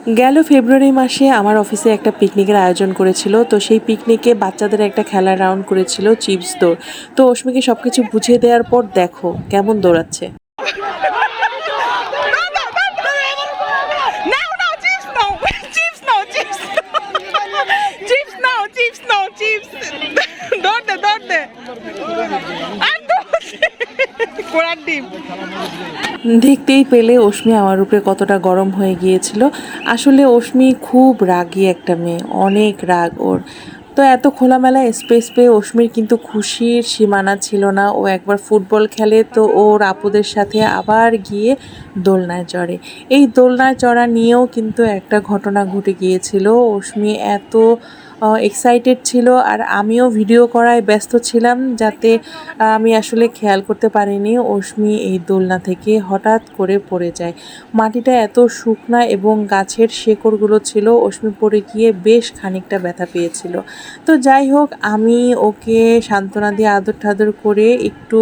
গেল ফেব্রুয়ারি মাসে আমার অফিসে একটা পিকনিকের আয়োজন করেছিল। তো সেই পিকনিকে বাচ্চাদের একটা খেলার রাউন্ড করেছিল চিপস দৌড়। তো অস্মিকে সবকিছু বুঝিয়ে দেওয়ার পর দেখো কেমন দৌড়াচ্ছে। দেখতেই পেলে অস্মি আমার উপরে কতটা গরম হয়ে গিয়েছিল। আসলে অস্মি খুব রাগী একটা মেয়ে, অনেক রাগ ওর। তো এত খোলামেলা স্পেস পেয়ে অস্মির কিন্তু খুশির সীমানা ছিল না। ও একবার ফুটবল খেলে তো ওর আপুদের সাথে আবার গিয়ে দোলনায় চড়ে। এই দোলনায় চড়া নিয়েও কিন্তু একটা ঘটনা ঘটে গিয়েছিল। অস্মি এত এক্সাইটেড ছিল আর আমিও ভিডিও করায় ব্যস্ত ছিলাম, যাতে আমি আসলে খেয়াল করতে পারিনি অস্মি এই দোলনা থেকে হঠাৎ করে পড়ে যায়। মাটিটা এত শুকনা এবং গাছের শেকড়গুলো ছিল, অস্মি পড়ে গিয়ে বেশ খানিকটা ব্যথা পেয়েছিল। তো যাই হোক, আমি ওকে সান্ত্বনা দিয়ে আদর ঠাদর করে একটু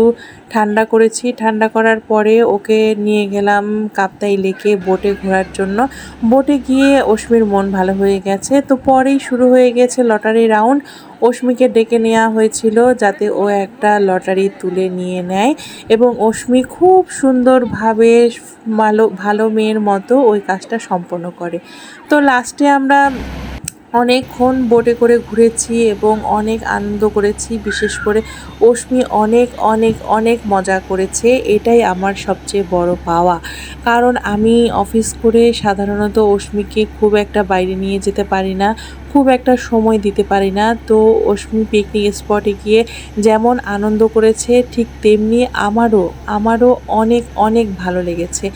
ঠান্ডা করেছি। ঠান্ডা করার পরে ওকে নিয়ে গেলাম কাপ্তাই লেকে বোটে ঘোরার জন্য। বোটে গিয়ে অস্মির মন ভালো হয়ে গেছে। তো পরেই শুরু হয়ে গেছে লটারি রাউন্ড। অস্মিকে ডেকে নেওয়া হয়েছিল যাতে ও একটা লটারি তুলে নিয়ে নেয় এবং অস্মি খুব সুন্দরভাবে ভালো মেয়ের মতো ওই কাজটা সম্পন্ন করে। তো লাস্টে আমরা অনেকক্ষণ বোটে করে ঘুরেছি এবং অনেক আনন্দ করেছি। বিশেষ করে অস্মি অনেক অনেক অনেক মজা করেছে। এটাই আমার সবচেয়ে বড় পাওয়া, কারণ আমি অফিস করে সাধারণত অস্মিকে খুব একটা বাইরে নিয়ে যেতে পারি না, খুব একটা সময় দিতে পারি না। তো অস্মি পিকনিক স্পটে গিয়ে যেমন আনন্দ করেছে ঠিক তেমনি আমারও অনেক অনেক ভালো লেগেছে।